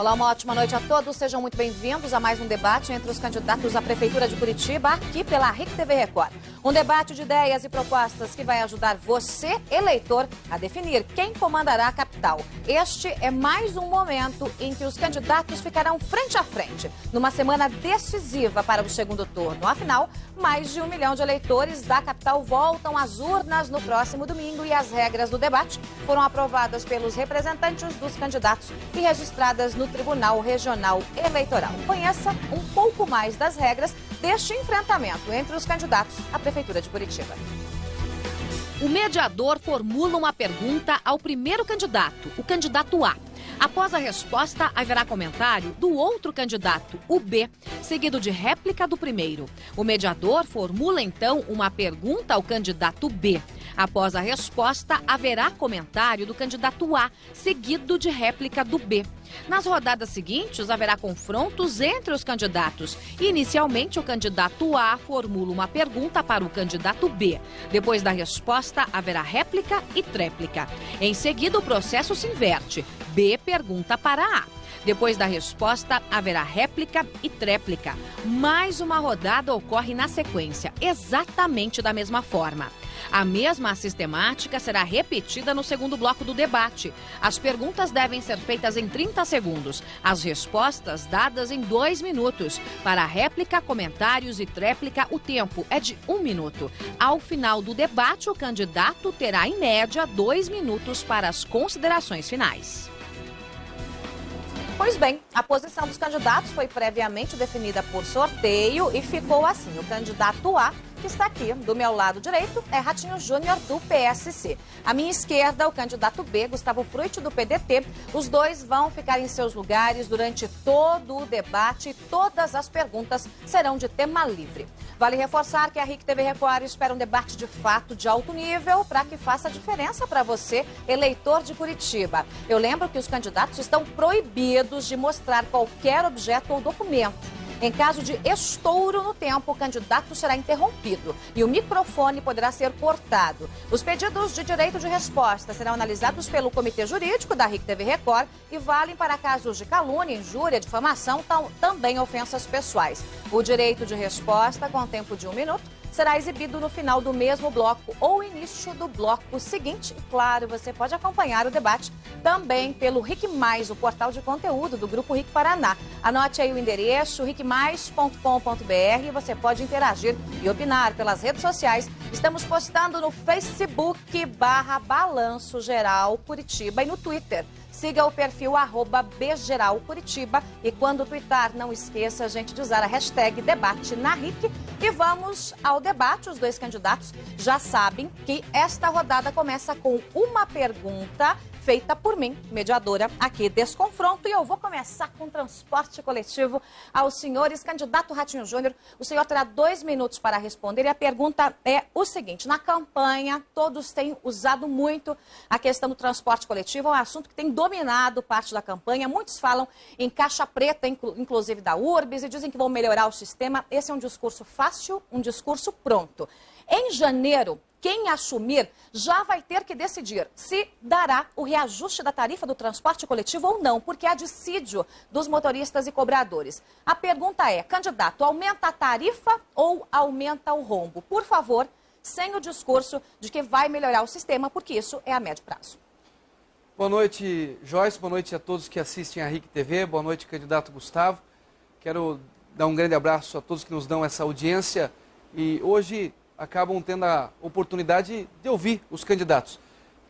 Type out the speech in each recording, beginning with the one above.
Olá, uma ótima noite a todos. Sejam muito bem-vindos a mais um debate entre os candidatos à Prefeitura de Curitiba, aqui pela RIC TV Record. Um debate de ideias e propostas que vai ajudar você, eleitor, a definir quem comandará a capital. Este é mais um momento em que os candidatos ficarão frente a frente, numa semana decisiva para o segundo turno. Afinal, mais de 1 milhão de eleitores da capital voltam às urnas no próximo domingo e as regras do debate foram aprovadas pelos representantes dos candidatos e registradas no Tribunal Regional Eleitoral. Conheça um pouco mais das regras deste enfrentamento entre os candidatos à Prefeitura de Curitiba. O mediador formula uma pergunta ao primeiro candidato, o candidato A. Após a resposta, haverá comentário do outro candidato, o B, seguido de réplica do primeiro. O mediador formula, então, uma pergunta ao candidato B. Após a resposta, haverá comentário do candidato A, seguido de réplica do B. Nas rodadas seguintes, haverá confrontos entre os candidatos. Inicialmente, o candidato A formula uma pergunta para o candidato B. Depois da resposta, haverá réplica e tréplica. Em seguida, o processo se inverte. B pergunta para A. Depois da resposta, haverá réplica e tréplica. Mais uma rodada ocorre na sequência, exatamente da mesma forma. A mesma sistemática será repetida no segundo bloco do debate. As perguntas devem ser feitas em 30 segundos, as respostas dadas em 2 minutos. Para réplica, comentários e tréplica, o tempo é de 1 minuto. Ao final do debate, o candidato terá, em média, 2 minutos para as considerações finais. Pois bem, a posição dos candidatos foi previamente definida por sorteio e ficou assim. O candidato A, que está aqui do meu lado direito, é Ratinho Júnior, do PSC. À minha esquerda, o candidato B, Gustavo Frutti, do PDT. Os dois vão ficar em seus lugares durante todo o debate e todas as perguntas serão de tema livre. Vale reforçar que a RIC TV Record espera um debate de fato de alto nível para que faça diferença para você, eleitor de Curitiba. Eu lembro que os candidatos estão proibidos de mostrar qualquer objeto ou documento. Em caso de estouro no tempo, o candidato será interrompido e o microfone poderá ser cortado. Os pedidos de direito de resposta serão analisados pelo Comitê Jurídico da RIC TV Record e valem para casos de calúnia, injúria, difamação, também ofensas pessoais. O direito de resposta, com tempo de 1 minuto, será exibido no final do mesmo bloco ou início do bloco seguinte. E, claro, você pode acompanhar o debate também pelo RIC+, o portal de conteúdo do Grupo RIC Paraná. Anote aí o endereço, ricmais.com.br, e você pode interagir e opinar pelas redes sociais. Estamos postando no Facebook /Balanço Geral Curitiba e no Twitter. Siga o perfil @bgeralcuritiba e quando twittar, não esqueça, gente, de usar a hashtag debate na RIC. E vamos ao debate. Os dois candidatos já sabem que esta rodada começa com uma pergunta feita por mim, mediadora aqui desse confronto. E eu vou começar com transporte coletivo aos senhores. Candidato Ratinho Júnior, o senhor terá 2 minutos para responder. E a pergunta é o seguinte: na campanha, todos têm usado muito a questão do transporte coletivo. É um assunto que tem dominado parte da campanha. Muitos falam em caixa preta, inclusive da URBS, e dizem que vão melhorar o sistema. Esse é um discurso fácil, um discurso pronto. Em janeiro, quem assumir já vai ter que decidir se dará o reajuste da tarifa do transporte coletivo ou não, porque há dissídio dos motoristas e cobradores. A pergunta é: candidato, aumenta a tarifa ou aumenta o rombo? Por favor, sem o discurso de que vai melhorar o sistema, porque isso é a médio prazo. Boa noite, Joyce. Boa noite a todos que assistem a RIC TV. Boa noite, candidato Gustavo. Quero dar um grande abraço a todos que nos dão essa audiência e hoje acabam tendo a oportunidade de ouvir os candidatos.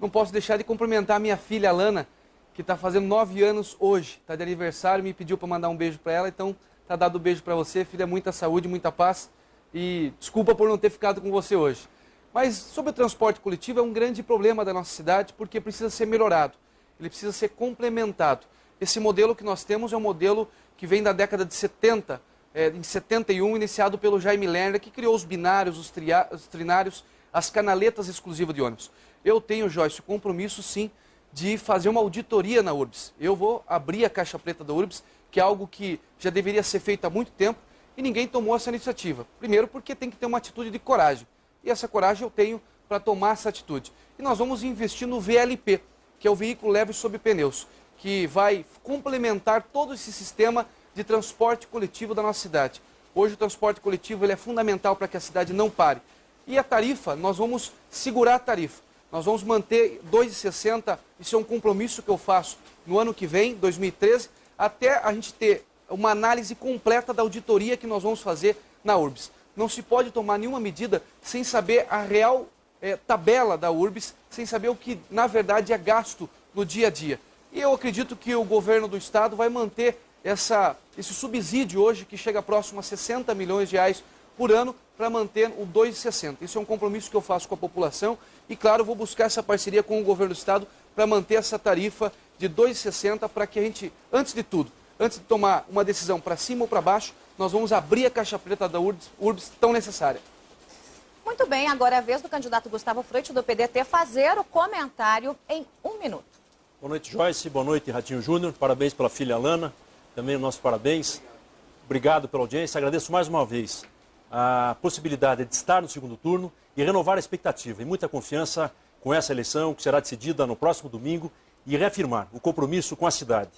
Não posso deixar de cumprimentar a minha filha, Alana, que está fazendo 9 anos hoje, está de aniversário, me pediu para mandar um beijo para ela, então está dado um beijo para você, filha, muita saúde, muita paz e desculpa por não ter ficado com você hoje. Mas sobre o transporte coletivo é um grande problema da nossa cidade porque precisa ser melhorado, ele precisa ser complementado. Esse modelo que nós temos é um modelo que vem da década de 70, em 71, iniciado pelo Jaime Lerner, que criou os binários, os trinários, as canaletas exclusivas de ônibus. Eu tenho, Joyce, o compromisso, sim, de fazer uma auditoria na URBS. Eu vou abrir a caixa preta da URBS, que é algo que já deveria ser feito há muito tempo, e ninguém tomou essa iniciativa. Primeiro, porque tem que ter uma atitude de coragem. E essa coragem eu tenho para tomar essa atitude. E nós vamos investir no VLP, que é o veículo leve sob pneus, que vai complementar todo esse sistema de transporte coletivo da nossa cidade. Hoje o transporte coletivo ele é fundamental para que a cidade não pare. E a tarifa, nós vamos segurar a tarifa. Nós vamos manter R$ 2,60, isso é um compromisso que eu faço no ano que vem, 2013, até a gente ter uma análise completa da auditoria que nós vamos fazer na URBS. Não se pode tomar nenhuma medida sem saber a real tabela da URBS, sem saber o que, na verdade, é gasto no dia a dia. E eu acredito que o governo do estado vai manter esse subsídio hoje, que chega próximo a 60 milhões de reais por ano, para manter o 2,60. Isso é um compromisso que eu faço com a população e, claro, vou buscar essa parceria com o governo do estado para manter essa tarifa de 2,60 para que a gente, antes de tudo, antes de tomar uma decisão para cima ou para baixo, nós vamos abrir a caixa preta da URBS tão necessária. Muito bem, agora é a vez do candidato Gustavo Frutti, do PDT, fazer o comentário em 1 minuto. Boa noite, Joyce. Boa noite, Ratinho Júnior. Parabéns pela filha Alana. Também nossos parabéns. Obrigado pela audiência. Agradeço mais uma vez a possibilidade de estar no segundo turno e renovar a expectativa e muita confiança com essa eleição que será decidida no próximo domingo e reafirmar o compromisso com a cidade.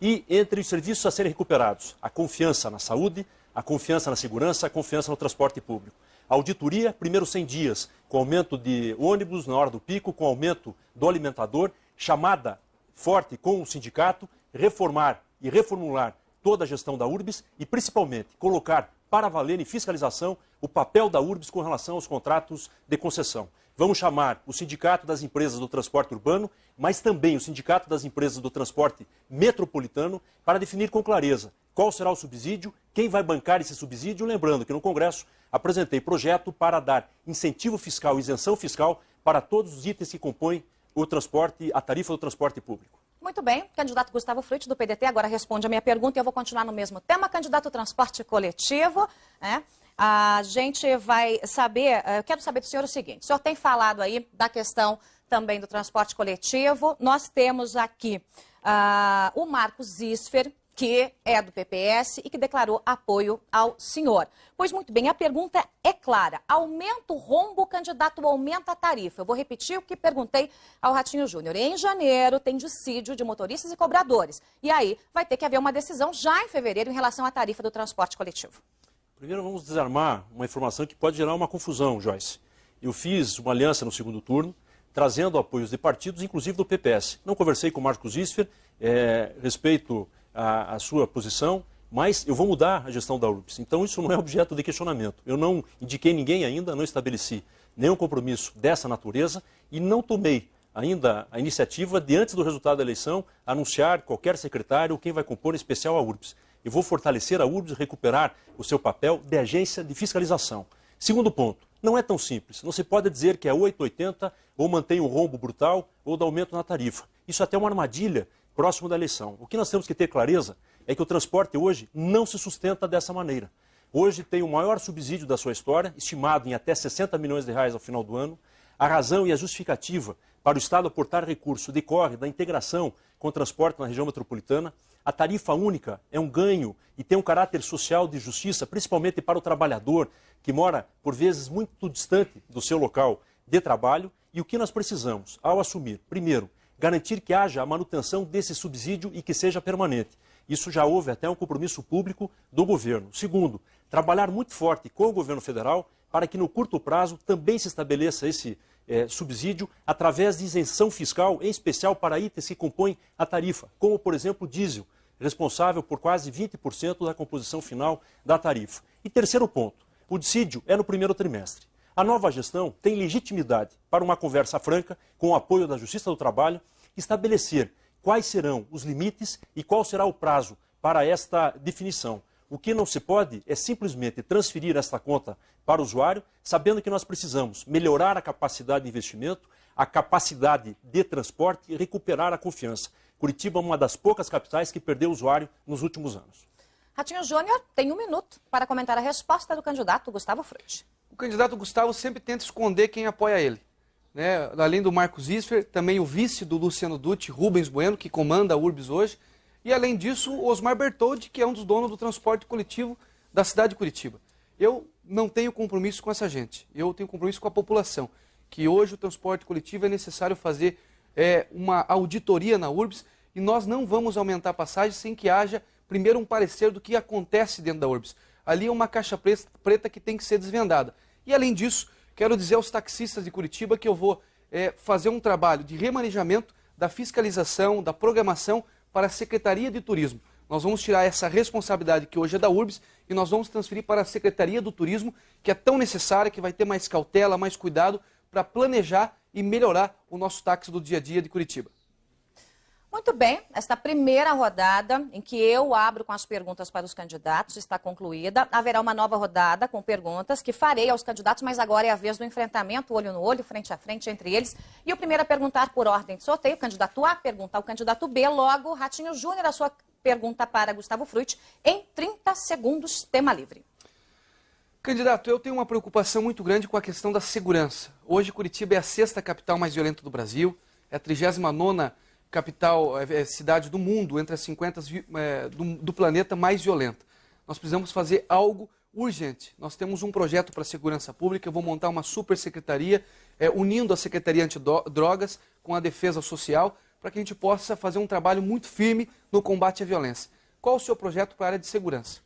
E entre os serviços a serem recuperados, a confiança na saúde, a confiança na segurança, a confiança no transporte público. A auditoria, primeiros 100 dias, com aumento de ônibus na hora do pico, com aumento do alimentador, chamada forte com o sindicato, reformar e reformular toda a gestão da URBS e, principalmente, colocar para valer em fiscalização o papel da URBS com relação aos contratos de concessão. Vamos chamar o Sindicato das Empresas do Transporte Urbano, mas também o Sindicato das Empresas do Transporte Metropolitano, para definir com clareza qual será o subsídio, quem vai bancar esse subsídio. Lembrando que no Congresso apresentei projeto para dar incentivo fiscal e isenção fiscal para todos os itens que compõem o transporte, a tarifa do transporte público. Muito bem, candidato Gustavo Frutti, do PDT, agora responde a minha pergunta e eu vou continuar no mesmo tema. Candidato transporte coletivo, né? A gente vai saber, eu quero saber do senhor o seguinte, o senhor tem falado aí da questão também do transporte coletivo, nós temos aqui o Marcos Isfer, que é do PPS e que declarou apoio ao senhor. Pois muito bem, a pergunta é clara. Aumenta o rombo, o candidato aumenta a tarifa. Eu vou repetir o que perguntei ao Ratinho Júnior. Em janeiro tem dissídio de motoristas e cobradores. E aí vai ter que haver uma decisão já em fevereiro em relação à tarifa do transporte coletivo. Primeiro vamos desarmar uma informação que pode gerar uma confusão, Joyce. Eu fiz uma aliança no segundo turno, trazendo apoios de partidos, inclusive do PPS. Não conversei com o Marcos Isfer, respeito a sua posição, mas eu vou mudar a gestão da URBS. Então isso não é objeto de questionamento. Eu não indiquei ninguém ainda, não estabeleci nenhum compromisso dessa natureza e não tomei ainda a iniciativa de, antes do resultado da eleição, anunciar qualquer secretário ou quem vai compor em especial a URBS. Eu vou fortalecer a URBS e recuperar o seu papel de agência de fiscalização. Segundo ponto, não é tão simples. Não se pode dizer que é 8,80 ou mantém um rombo brutal ou dá aumento na tarifa. Isso até é uma armadilha próximo da eleição. O que nós temos que ter clareza é que o transporte hoje não se sustenta dessa maneira. Hoje tem o maior subsídio da sua história, estimado em até 60 milhões de reais ao final do ano. A razão e a justificativa para o Estado aportar recurso decorre da integração com o transporte na região metropolitana. A tarifa única é um ganho e tem um caráter social de justiça, principalmente para o trabalhador que mora, por vezes, muito distante do seu local de trabalho. E o que nós precisamos, ao assumir, primeiro, garantir que haja a manutenção desse subsídio e que seja permanente. Isso já houve até um compromisso público do governo. Segundo, trabalhar muito forte com o governo federal para que no curto prazo também se estabeleça esse subsídio através de isenção fiscal, em especial para itens que compõem a tarifa, como, por exemplo, o diesel, responsável por quase 20% da composição final da tarifa. E terceiro ponto, o dissídio é no primeiro trimestre. A nova gestão tem legitimidade para uma conversa franca, com o apoio da Justiça do Trabalho, estabelecer quais serão os limites e qual será o prazo para esta definição. O que não se pode é simplesmente transferir esta conta para o usuário, sabendo que nós precisamos melhorar a capacidade de investimento, a capacidade de transporte e recuperar a confiança. Curitiba é uma das poucas capitais que perdeu o usuário nos últimos anos. Ratinho Júnior tem 1 minuto para comentar a resposta do candidato Gustavo Frutti. O candidato Gustavo sempre tenta esconder quem apoia ele. Né? Além do Marcos Isfer, também o vice do Luciano Dutti, Rubens Bueno, que comanda a URBS hoje. E além disso, o Osmar Bertoldi, que é um dos donos do transporte coletivo da cidade de Curitiba. Eu não tenho compromisso com essa gente, eu tenho compromisso com a população. Que hoje o transporte coletivo é necessário fazer uma auditoria na URBS e nós não vamos aumentar a passagem sem que haja primeiro um parecer do que acontece dentro da Urbs. Ali é uma caixa preta que tem que ser desvendada. E além disso, quero dizer aos taxistas de Curitiba que eu vou fazer um trabalho de remanejamento da fiscalização, da programação para a Secretaria de Turismo. Nós vamos tirar essa responsabilidade que hoje é da Urbs e nós vamos transferir para a Secretaria do Turismo, que é tão necessária, que vai ter mais cautela, mais cuidado para planejar e melhorar o nosso táxi do dia a dia de Curitiba. Muito bem, esta primeira rodada em que eu abro com as perguntas para os candidatos está concluída. Haverá uma nova rodada com perguntas que farei aos candidatos, mas agora é a vez do enfrentamento, olho no olho, frente a frente entre eles. E o primeiro a perguntar por ordem de sorteio, o candidato A pergunta ao candidato B, logo Ratinho Júnior, a sua pergunta para Gustavo Frutti em 30 segundos, tema livre. Candidato, eu tenho uma preocupação muito grande com a questão da segurança. Hoje Curitiba é a 6ª capital mais violenta do Brasil, é a 39ª capital, cidade do mundo, entre as 50 do planeta mais violenta. Nós precisamos fazer algo urgente. Nós temos um projeto para a segurança pública, eu vou montar uma super secretaria, unindo a Secretaria Antidrogas com a Defesa Social, para que a gente possa fazer um trabalho muito firme no combate à violência. Qual o seu projeto para a área de segurança?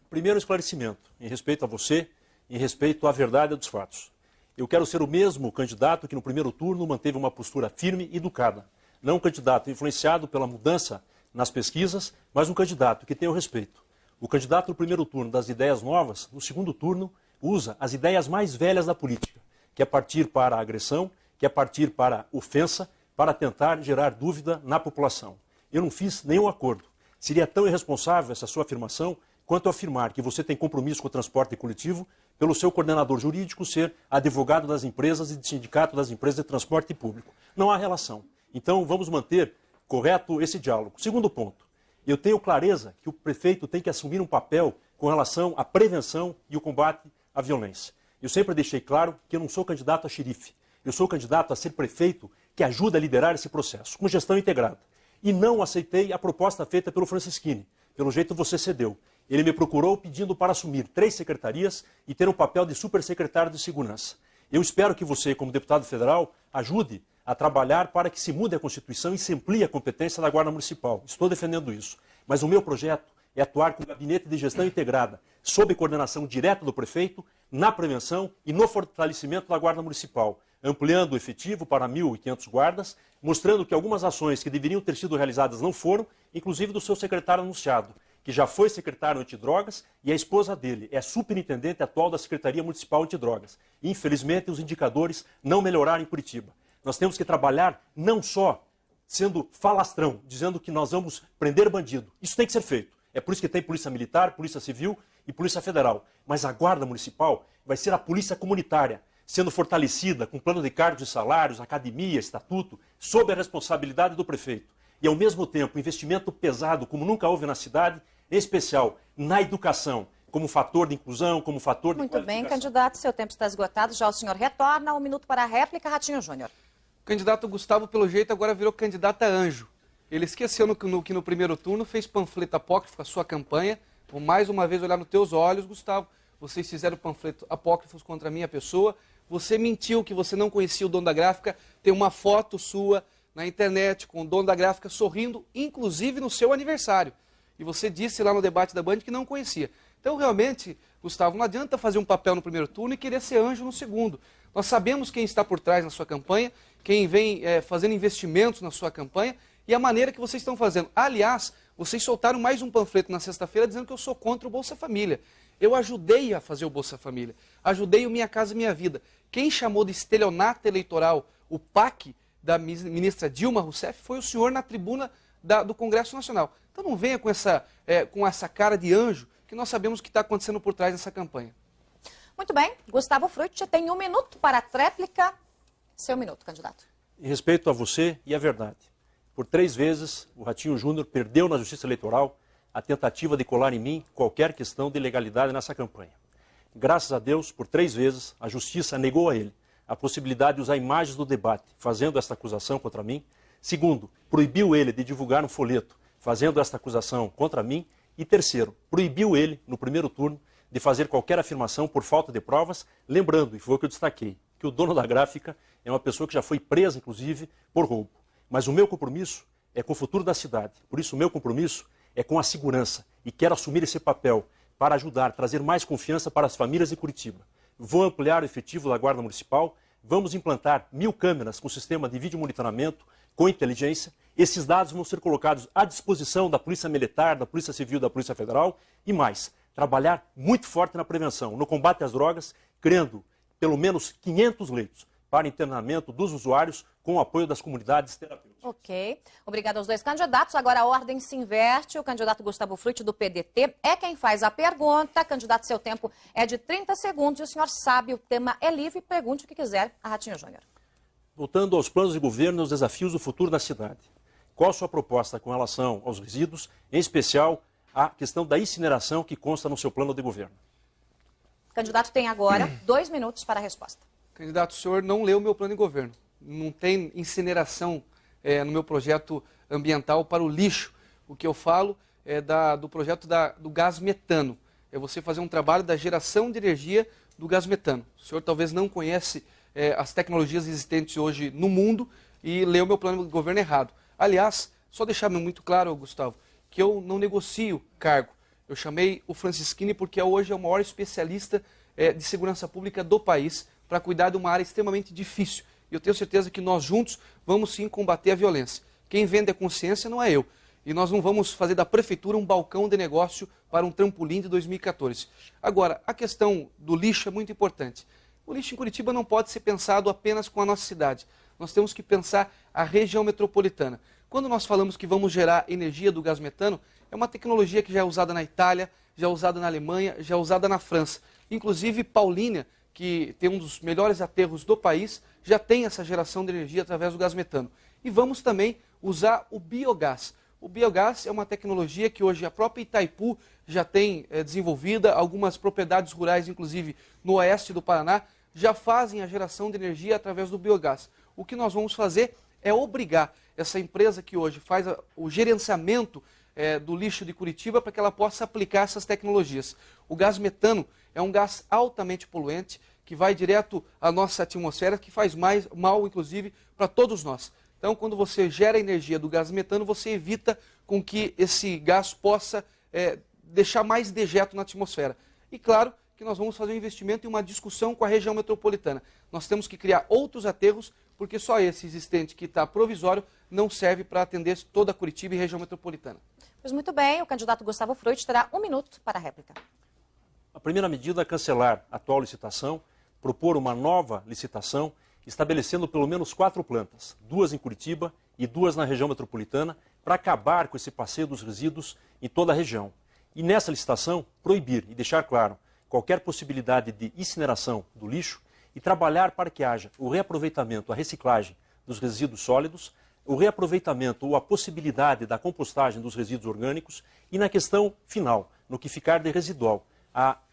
Primeiro esclarecimento, em respeito a você, em respeito à verdade dos fatos. Eu quero ser o mesmo candidato que no primeiro turno manteve uma postura firme e educada. Não um candidato influenciado pela mudança nas pesquisas, mas um candidato que tem o respeito. O candidato no primeiro turno das ideias novas, no segundo turno, usa as ideias mais velhas da política, que é partir para a agressão, que é partir para a ofensa, para tentar gerar dúvida na população. Eu não fiz nenhum acordo. Seria tão irresponsável essa sua afirmação quanto afirmar que você tem compromisso com o transporte coletivo pelo seu coordenador jurídico ser advogado das empresas e de sindicato das empresas de transporte público. Não há relação. Então, vamos manter correto esse diálogo. Segundo ponto, eu tenho clareza que o prefeito tem que assumir um papel com relação à prevenção e o combate à violência. Eu sempre deixei claro que eu não sou candidato a xerife. Eu sou candidato a ser prefeito que ajuda a liderar esse processo, com gestão integrada. E não aceitei a proposta feita pelo Francisquini. Pelo jeito você cedeu. Ele me procurou pedindo para assumir 3 secretarias e ter um papel de supersecretário de segurança. Eu espero que você, como deputado federal, ajude a trabalhar para que se mude a Constituição e se amplie a competência da Guarda Municipal. Estou defendendo isso. Mas o meu projeto é atuar com o gabinete de gestão integrada, sob coordenação direta do prefeito, na prevenção e no fortalecimento da Guarda Municipal, ampliando o efetivo para 1.500 guardas, mostrando que algumas ações que deveriam ter sido realizadas não foram, inclusive do seu secretário anunciado, que já foi secretário antidrogas, e a esposa dele é superintendente atual da Secretaria Municipal Antidrogas. Infelizmente, os indicadores não melhoraram em Curitiba. Nós temos que trabalhar não só sendo falastrão, dizendo que nós vamos prender bandido. Isso tem que ser feito. É por isso que tem Polícia Militar, Polícia Civil e Polícia Federal. Mas a Guarda Municipal vai ser a polícia comunitária, sendo fortalecida com plano de cargos e salários, academia, estatuto, sob a responsabilidade do prefeito. E, ao mesmo tempo, investimento pesado, como nunca houve na cidade, em especial na educação, como fator de inclusão, como fator de Muito bem, candidato, seu tempo está esgotado. Já o senhor retorna. 1 minuto para a réplica, Ratinho Júnior. O candidato Gustavo, pelo jeito, agora virou candidato a anjo. Ele esqueceu que no primeiro turno fez panfleto apócrifo com a sua campanha. Vou mais uma vez olhar nos teus olhos, Gustavo. Vocês fizeram panfleto apócrifos contra a minha pessoa. Você mentiu que você não conhecia o dono da gráfica. Tem uma foto sua na internet com o dono da gráfica sorrindo, inclusive no seu aniversário. E você disse lá no debate da Band que não conhecia. Então, realmente, Gustavo, não adianta fazer um papel no primeiro turno e querer ser anjo no segundo. Nós sabemos quem está por trás na sua campanha, quem vem fazendo investimentos na sua campanha e a maneira que vocês estão fazendo. Aliás, vocês soltaram mais um panfleto na sexta-feira dizendo que eu sou contra o Bolsa Família. Eu ajudei a fazer o Bolsa Família, ajudei o Minha Casa Minha Vida. Quem chamou de estelionato eleitoral o PAC da ministra Dilma Rousseff foi o senhor na tribuna do Congresso Nacional. Então não venha com essa cara de anjo que nós sabemos o que está acontecendo por trás dessa campanha. Muito bem. Gustavo Frutti tem 1 minuto para a tréplica. Seu minuto, candidato. Em respeito a você e à verdade, por 3 vezes o Ratinho Júnior perdeu na Justiça Eleitoral a tentativa de colar em mim qualquer questão de ilegalidade nessa campanha. Graças a Deus, por 3 vezes, a Justiça negou a ele a possibilidade de usar imagens do debate, fazendo esta acusação contra mim. Segundo, proibiu ele de divulgar um folheto, fazendo esta acusação contra mim. E terceiro, proibiu ele, no primeiro turno, de fazer qualquer afirmação por falta de provas, lembrando, e foi o que eu destaquei, que o dono da gráfica é uma pessoa que já foi presa, inclusive, por roubo. Mas o meu compromisso é com o futuro da cidade. Por isso, o meu compromisso é com a segurança e quero assumir esse papel para ajudar, trazer mais confiança para as famílias de Curitiba. Vou ampliar o efetivo da Guarda Municipal, vamos implantar 1000 câmeras com sistema de vídeo monitoramento, com inteligência. Esses dados vão ser colocados à disposição da Polícia Militar, da Polícia Civil, da Polícia Federal e mais. Trabalhar muito forte na prevenção, no combate às drogas, criando pelo menos 500 leitos para internamento dos usuários com o apoio das comunidades terapêuticas. Ok. Obrigada aos dois candidatos. Agora a ordem se inverte. O candidato Gustavo Frutti, do PDT, é quem faz a pergunta. Candidato, seu tempo é de 30 segundos e o senhor sabe, o tema é livre. Pergunte o que quiser a Ratinho Júnior. Voltando aos planos de governo e aos desafios do futuro da cidade. Qual a sua proposta com relação aos resíduos, em especial a questão da incineração que consta no seu plano de governo? O candidato tem agora 2 minutos para a resposta. Candidato, o senhor não leu o meu plano de governo. Não tem incineração no meu projeto ambiental para o lixo. O que eu falo é do projeto do gás metano. É você fazer um trabalho da geração de energia do gás metano. O senhor talvez não conhece as tecnologias existentes hoje no mundo e leu o meu plano de governo errado. Aliás, só deixar muito claro, Gustavo, que eu não negocio cargo. Eu chamei o Francisquini porque hoje é o maior especialista de segurança pública do país para cuidar de uma área extremamente difícil. E eu tenho certeza que nós juntos vamos sim combater a violência. Quem vende a consciência não é eu. E nós não vamos fazer da prefeitura um balcão de negócio para um trampolim de 2014. Agora, a questão do lixo é muito importante. O lixo em Curitiba não pode ser pensado apenas com a nossa cidade. Nós temos que pensar a região metropolitana. Quando nós falamos que vamos gerar energia do gás metano, é uma tecnologia que já é usada na Itália, já é usada na Alemanha, já é usada na França. Inclusive, Paulínia, que tem um dos melhores aterros do país, já tem essa geração de energia através do gás metano. E vamos também usar o biogás. O biogás é uma tecnologia que hoje a própria Itaipu já tem desenvolvida, algumas propriedades rurais, inclusive no oeste do Paraná, já fazem a geração de energia através do biogás. O que nós vamos fazer é obrigar essa empresa que hoje faz o gerenciamento do lixo de Curitiba para que ela possa aplicar essas tecnologias. O gás metano é um gás altamente poluente, que vai direto à nossa atmosfera, que faz mais mal, inclusive, para todos nós. Então, quando você gera energia do gás metano, você evita com que esse gás possa deixar mais dejeto na atmosfera. E claro que nós vamos fazer um investimento e uma discussão com a região metropolitana. Nós temos que criar outros aterros, porque só esse existente que está provisório não serve para atender toda a Curitiba e região metropolitana. Pois muito bem, o candidato Gustavo Frutti terá 1 minuto para a réplica. A primeira medida é cancelar a atual licitação, propor uma nova licitação, estabelecendo pelo menos 4 plantas, 2 em Curitiba e 2 na região metropolitana, para acabar com esse passeio dos resíduos em toda a região. E nessa licitação, proibir e deixar claro qualquer possibilidade de incineração do lixo e trabalhar para que haja o reaproveitamento, a reciclagem dos resíduos sólidos, o reaproveitamento ou a possibilidade da compostagem dos resíduos orgânicos e na questão final, no que ficar de residual,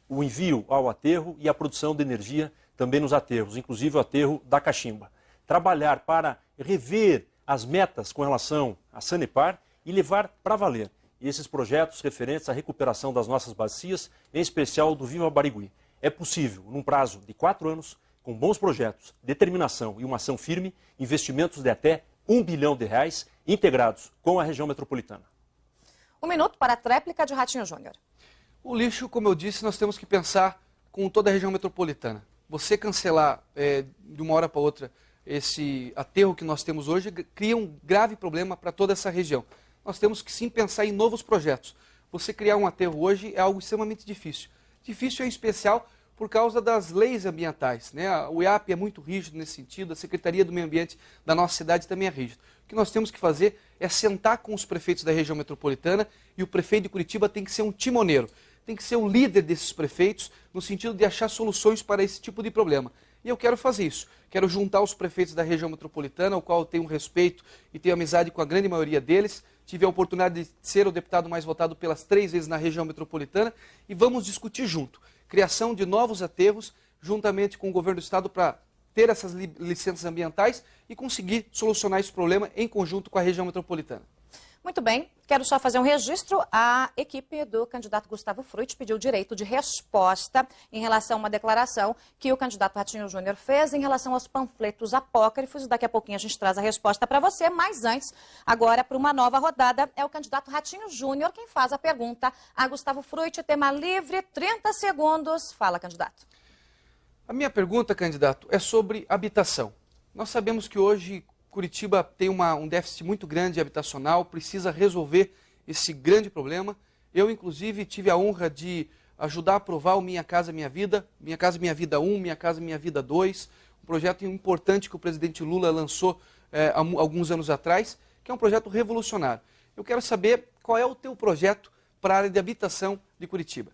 o envio ao aterro e a produção de energia também nos aterros, inclusive o aterro da Cachimba. Trabalhar para rever as metas com relação à Sanepar e levar para valer esses projetos referentes à recuperação das nossas bacias, em especial do Viva Barigui. É possível, num prazo de 4 anos, com bons projetos, determinação e uma ação firme, investimentos de até R$1 bilhão integrados com a região metropolitana. 1 minuto para a tréplica de Ratinho Júnior. O lixo, como eu disse, nós temos que pensar com toda a região metropolitana. Você cancelar de uma hora para outra esse aterro que nós temos hoje cria um grave problema para toda essa região. Nós temos que sim pensar em novos projetos. Você criar um aterro hoje é algo extremamente difícil. Difícil em especial por causa das leis ambientais, né? O IAP é muito rígido nesse sentido, a Secretaria do Meio Ambiente da nossa cidade também é rígido. O que nós temos que fazer é sentar com os prefeitos da região metropolitana e o prefeito de Curitiba tem que ser um timoneiro, tem que ser o líder desses prefeitos no sentido de achar soluções para esse tipo de problema. E eu quero fazer isso. Quero juntar os prefeitos da região metropolitana, ao qual eu tenho respeito e tenho amizade com a grande maioria deles. Tive a oportunidade de ser o deputado mais votado pelas 3 vezes na região metropolitana e vamos discutir junto. Criação de novos aterros, juntamente com o governo do estado, para ter essas licenças ambientais e conseguir solucionar esse problema em conjunto com a região metropolitana. Muito bem, quero só fazer um registro. A equipe do candidato Gustavo Frutti pediu direito de resposta em relação a uma declaração que o candidato Ratinho Júnior fez em relação aos panfletos apócrifos. Daqui a pouquinho a gente traz a resposta para você, mas antes, agora para uma nova rodada, é o candidato Ratinho Júnior quem faz a pergunta a Gustavo Frutti. Tema livre, 30 segundos. Fala, candidato. A minha pergunta, candidato, é sobre habitação. Nós sabemos que hoje Curitiba tem um déficit muito grande habitacional, precisa resolver esse grande problema. Eu, inclusive, tive a honra de ajudar a aprovar o Minha Casa Minha Vida 1, Minha Casa Minha Vida 2, um projeto importante que o presidente Lula lançou há alguns anos atrás, que é um projeto revolucionário. Eu quero saber qual é o teu projeto para a área de habitação de Curitiba.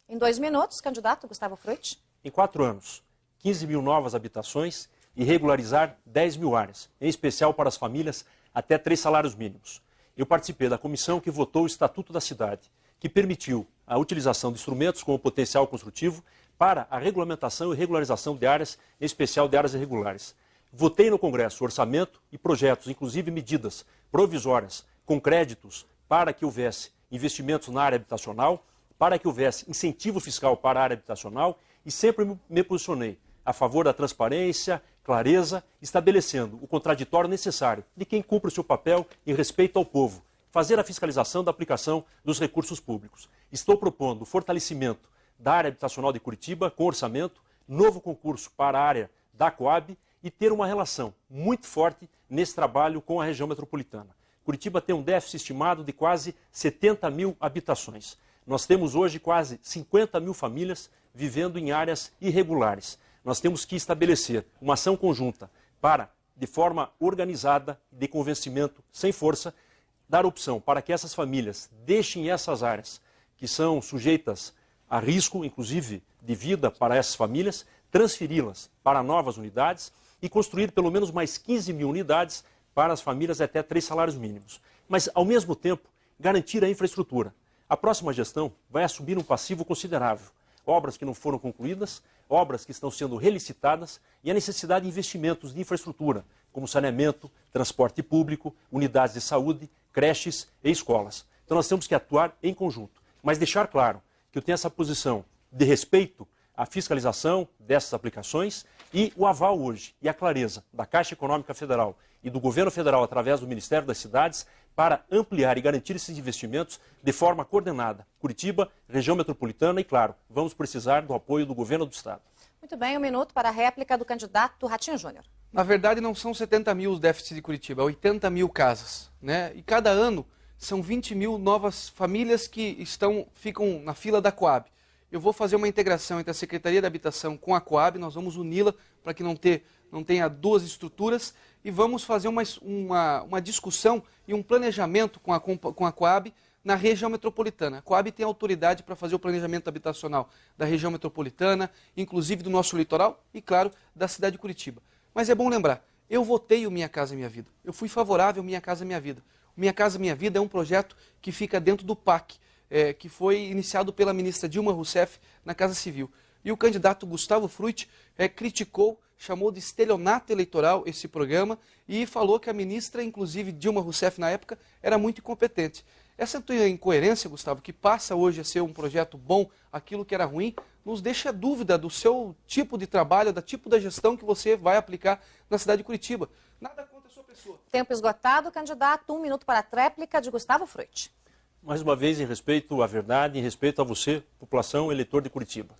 Em 2 minutos, candidato Gustavo Frutti. Em 4 anos, 15 mil novas habitações e regularizar 10 mil áreas, em especial para as famílias até 3 salários mínimos. Eu participei da comissão que votou o Estatuto da Cidade, que permitiu a utilização de instrumentos com potencial construtivo para a regulamentação e regularização de áreas, em especial de áreas irregulares. Votei no Congresso orçamento e projetos, inclusive medidas provisórias, com créditos para que houvesse investimentos na área habitacional, para que houvesse incentivo fiscal para a área habitacional e sempre me posicionei a favor da transparência, clareza, estabelecendo o contraditório necessário de quem cumpre o seu papel em respeito ao povo, fazer a fiscalização da aplicação dos recursos públicos. Estou propondo o fortalecimento da área habitacional de Curitiba com orçamento, novo concurso para a área da Coab e ter uma relação muito forte nesse trabalho com a região metropolitana. Curitiba tem um déficit estimado de quase 70 mil habitações. Nós temos hoje quase 50 mil famílias vivendo em áreas irregulares. Nós temos que estabelecer uma ação conjunta para, de forma organizada, de convencimento, sem força, dar opção para que essas famílias deixem essas áreas que são sujeitas a risco, inclusive de vida para essas famílias, transferi-las para novas unidades e construir pelo menos mais 15 mil unidades para as famílias até 3 salários mínimos. Mas, ao mesmo tempo, garantir a infraestrutura. A próxima gestão vai assumir um passivo considerável. Obras que não foram concluídas, obras que estão sendo relicitadas e a necessidade de investimentos de infraestrutura, como saneamento, transporte público, unidades de saúde, creches e escolas. Então nós temos que atuar em conjunto, mas deixar claro que eu tenho essa posição de respeito à fiscalização dessas aplicações e o aval hoje e a clareza da Caixa Econômica Federal e do Governo Federal através do Ministério das Cidades para ampliar e garantir esses investimentos de forma coordenada. Curitiba, região metropolitana e, claro, vamos precisar do apoio do Governo do Estado. Muito bem, 1 minuto para a réplica do candidato Ratinho Júnior. Na verdade, não são 70 mil os déficits de Curitiba, é 80 mil casas, né? E cada ano são 20 mil novas famílias que ficam na fila da Coab. Eu vou fazer uma integração entre a Secretaria de Habitação com a Coab, nós vamos uni-la para que não tenha 2 estruturas e vamos fazer uma discussão e um planejamento com a Coab na região metropolitana. A Coab tem autoridade para fazer o planejamento habitacional da região metropolitana, inclusive do nosso litoral e, claro, da cidade de Curitiba. Mas é bom lembrar, eu votei o Minha Casa Minha Vida. Eu fui favorável ao Minha Casa Minha Vida. O Minha Casa Minha Vida é um projeto que fica dentro do PAC, que foi iniciado pela ministra Dilma Rousseff na Casa Civil. E o candidato Gustavo Frutti criticou, chamou de estelionato eleitoral esse programa e falou que a ministra, inclusive Dilma Rousseff na época, era muito incompetente. Essa tua incoerência, Gustavo, que passa hoje a ser um projeto bom, aquilo que era ruim, nos deixa dúvida do seu tipo de trabalho, do tipo da gestão que você vai aplicar na cidade de Curitiba. Nada contra a sua pessoa. Tempo esgotado, candidato. 1 minuto para a tréplica de Gustavo Frutti. Mais uma vez, em respeito à verdade, em respeito a você, população eleitor de Curitiba.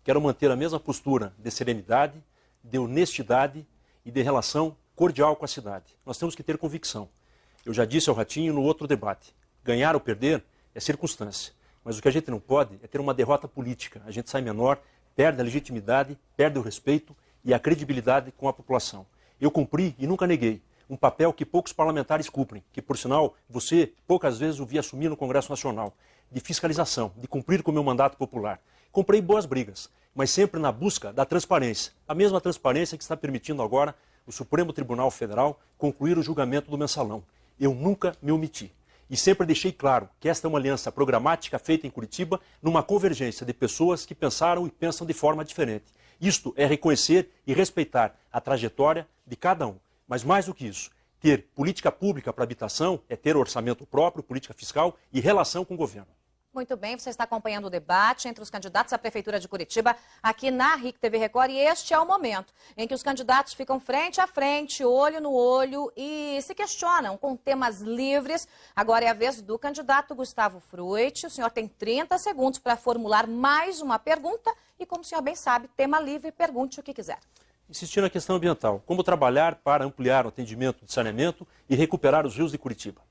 Quero manter a mesma postura de serenidade, de honestidade e de relação cordial com a cidade. Nós temos que ter convicção. Eu já disse ao Ratinho no outro debate, ganhar ou perder é circunstância. Mas o que a gente não pode é ter uma derrota política. A gente sai menor, perde a legitimidade, perde o respeito e a credibilidade com a população. Eu cumpri e nunca neguei um papel que poucos parlamentares cumprem, que, por sinal, você poucas vezes o vi assumir no Congresso Nacional, de fiscalização, de cumprir com o meu mandato popular. Comprei boas brigas, mas sempre na busca da transparência. A mesma transparência que está permitindo agora o Supremo Tribunal Federal concluir o julgamento do mensalão. Eu nunca me omiti. E sempre deixei claro que esta é uma aliança programática feita em Curitiba numa convergência de pessoas que pensaram e pensam de forma diferente. Isto é reconhecer e respeitar a trajetória de cada um. Mas mais do que isso, ter política pública para habitação é ter orçamento próprio, política fiscal e relação com o governo. Muito bem, você está acompanhando o debate entre os candidatos à Prefeitura de Curitiba aqui na RIC TV Record e este é o momento em que os candidatos ficam frente a frente, olho no olho e se questionam com temas livres. Agora é a vez do candidato Gustavo Fruit. O senhor tem 30 segundos para formular mais uma pergunta e, como o senhor bem sabe, tema livre, pergunte o que quiser. Insistir na questão ambiental. Como trabalhar para ampliar o atendimento de saneamento e recuperar os rios de Curitiba?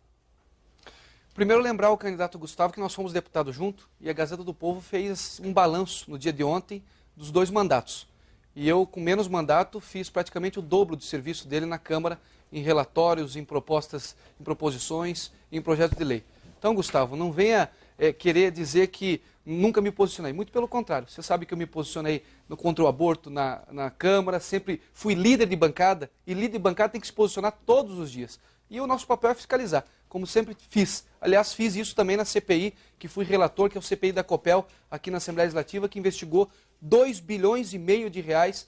Primeiro, lembrar ao candidato Gustavo que nós fomos deputados junto e a Gazeta do Povo fez um balanço no dia de ontem dos 2 mandatos. E eu, com menos mandato, fiz praticamente o dobro do serviço dele na Câmara, em relatórios, em propostas, em proposições, em projetos de lei. Então, Gustavo, não venha querer dizer que nunca me posicionei. Muito pelo contrário. Você sabe que eu me posicionei contra o aborto na Câmara, sempre fui líder de bancada, e líder de bancada tem que se posicionar todos os dias. E o nosso papel é fiscalizar, como sempre fiz. Aliás, fiz isso também na CPI, que fui relator, que é o CPI da Copel, aqui na Assembleia Legislativa, que investigou 2,5 bilhões de reais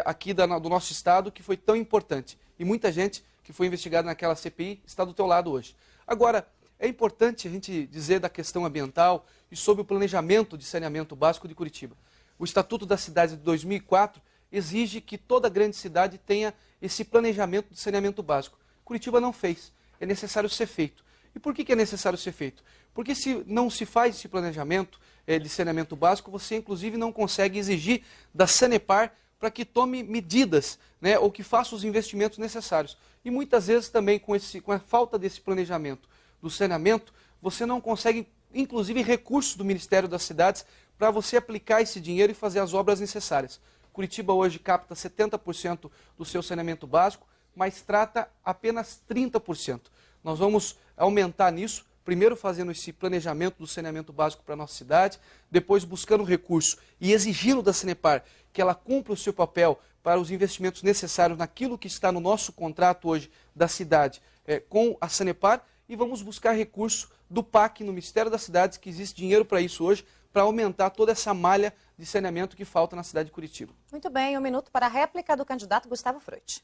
aqui do nosso Estado, que foi tão importante. E muita gente que foi investigada naquela CPI está do teu lado hoje. Agora, é importante a gente dizer da questão ambiental e sobre o planejamento de saneamento básico de Curitiba. O Estatuto da Cidade de 2004 exige que toda grande cidade tenha esse planejamento de saneamento básico. Curitiba não fez. É necessário ser feito. E por que é necessário ser feito? Porque se não se faz esse planejamento de saneamento básico, você inclusive não consegue exigir da Sanepar para que tome medidas, né, ou que faça os investimentos necessários. E muitas vezes também com a falta desse planejamento do saneamento, você não consegue, inclusive, recursos do Ministério das Cidades para você aplicar esse dinheiro e fazer as obras necessárias. Curitiba hoje capta 70% do seu saneamento básico, mas trata apenas 30%. Nós vamos aumentar nisso, primeiro fazendo esse planejamento do saneamento básico para a nossa cidade, depois buscando recurso e exigindo da Sanepar que ela cumpra o seu papel para os investimentos necessários naquilo que está no nosso contrato hoje da cidade com a Sanepar, e vamos buscar recurso do PAC no Ministério das Cidades, que existe dinheiro para isso hoje, para aumentar toda essa malha de saneamento que falta na cidade de Curitiba. Muito bem, 1 minuto para a réplica do candidato Gustavo Fruit.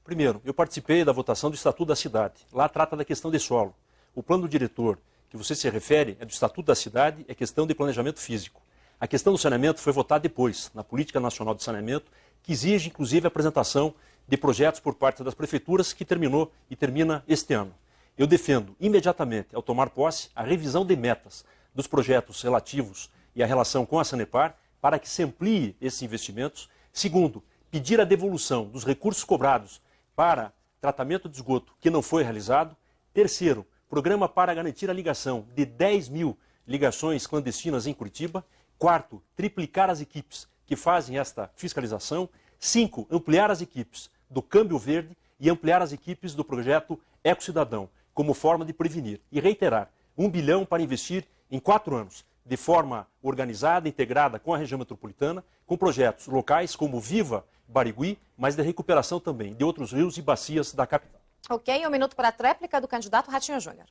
Primeiro, eu participei da votação do Estatuto da Cidade. Lá trata da questão de solo. O plano diretor que você se refere é do Estatuto da Cidade, é questão de planejamento físico. A questão do saneamento foi votada depois, na Política Nacional de Saneamento, que exige, inclusive, a apresentação de projetos por parte das prefeituras, que terminou e termina este ano. Eu defendo, imediatamente, ao tomar posse, a revisão de metas dos projetos relativos e a relação com a Sanepar, para que se amplie esses investimentos. Segundo, pedir a devolução dos recursos cobrados para tratamento de esgoto que não foi realizado. Terceiro, programa para garantir a ligação de 10 mil ligações clandestinas em Curitiba. Quarto, triplicar as equipes que fazem esta fiscalização. 5, ampliar as equipes do Câmbio Verde e ampliar as equipes do projeto Eco Cidadão, como forma de prevenir. E reiterar, 1 bilhão para investir em 4 anos, de forma organizada, integrada com a região metropolitana, com projetos locais como Viva Barigui, mas de recuperação também de outros rios e bacias da capital. Ok, 1 minuto para a tréplica do candidato Ratinho Júnior.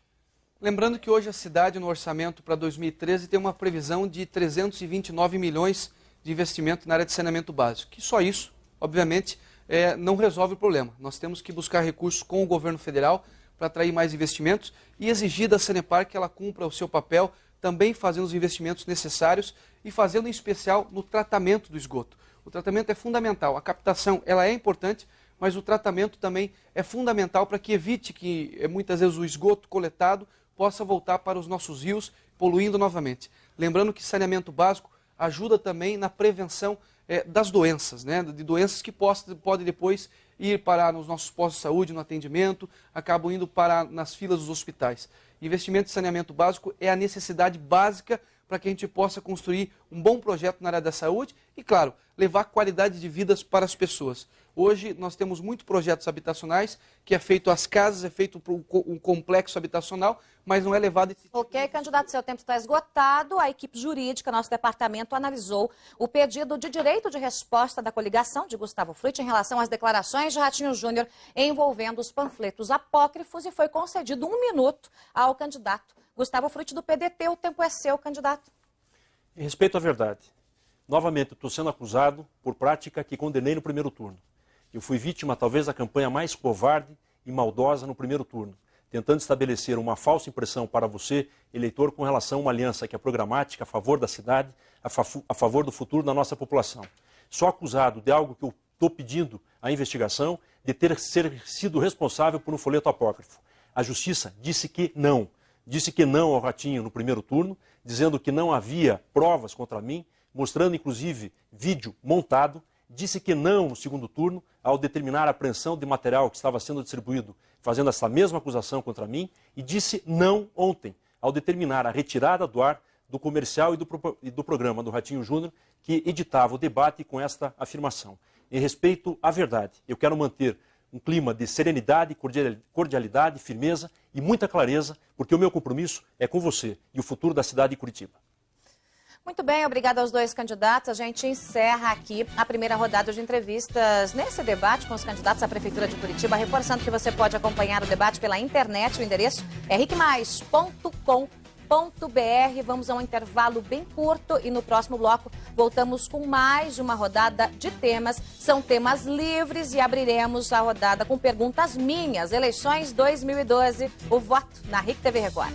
Lembrando que hoje a cidade, no orçamento para 2013, tem uma previsão de 329 milhões de investimento na área de saneamento básico. Que só isso, obviamente, não resolve o problema. Nós temos que buscar recursos com o governo federal para atrair mais investimentos e exigir da Sanepar que ela cumpra o seu papel, também fazendo os investimentos necessários e fazendo em especial no tratamento do esgoto. O tratamento é fundamental, a captação ela é importante, mas o tratamento também é fundamental para que evite que muitas vezes o esgoto coletado possa voltar para os nossos rios, poluindo novamente. Lembrando que saneamento básico ajuda também na prevenção das doenças, né? De doenças que podem depois ir parar nos nossos postos de saúde, no atendimento, acabam indo parar nas filas dos hospitais. Investimento em saneamento básico é a necessidade básica para que a gente possa construir um bom projeto na área da saúde e, claro, levar qualidade de vidas para as pessoas. Hoje nós temos muitos projetos habitacionais, que é feito as casas, é feito um complexo habitacional, mas não é levado... Ok, candidato, seu tempo está esgotado. A equipe jurídica, nosso departamento, analisou o pedido de direito de resposta da coligação de Gustavo Fruit em relação às declarações de Ratinho Júnior envolvendo os panfletos apócrifos e foi concedido 1 minuto ao candidato Gustavo Fruit do PDT. O tempo é seu, candidato. Em respeito à verdade, novamente estou sendo acusado por prática que condenei no primeiro turno. Eu fui vítima, talvez, da campanha mais covarde e maldosa no primeiro turno, tentando estabelecer uma falsa impressão para você, eleitor, com relação a uma aliança que é programática, a favor da cidade, a favor do futuro da nossa população. Sou acusado de algo que eu estou pedindo à investigação, de ter sido responsável por um folheto apócrifo. A Justiça disse que não ao Ratinho no primeiro turno, dizendo que não havia provas contra mim, mostrando inclusive vídeo montado, disse que não no segundo turno, ao determinar a apreensão de material que estava sendo distribuído, fazendo essa mesma acusação contra mim, e disse não ontem, ao determinar a retirada do ar do comercial e do programa do Ratinho Júnior, que editava o debate com esta afirmação. Em respeito à verdade, eu quero manter um clima de serenidade, cordialidade, firmeza e muita clareza, porque o meu compromisso é com você e o futuro da cidade de Curitiba. Muito bem, obrigada aos dois candidatos. A gente encerra aqui a primeira rodada de entrevistas nesse debate com os candidatos à Prefeitura de Curitiba, reforçando que você pode acompanhar o debate pela internet. O endereço é ricmais.com.br. Vamos a um intervalo bem curto e no próximo bloco voltamos com mais uma rodada de temas. São temas livres e abriremos a rodada com perguntas minhas. Eleições 2012, o voto na RIC TV Record.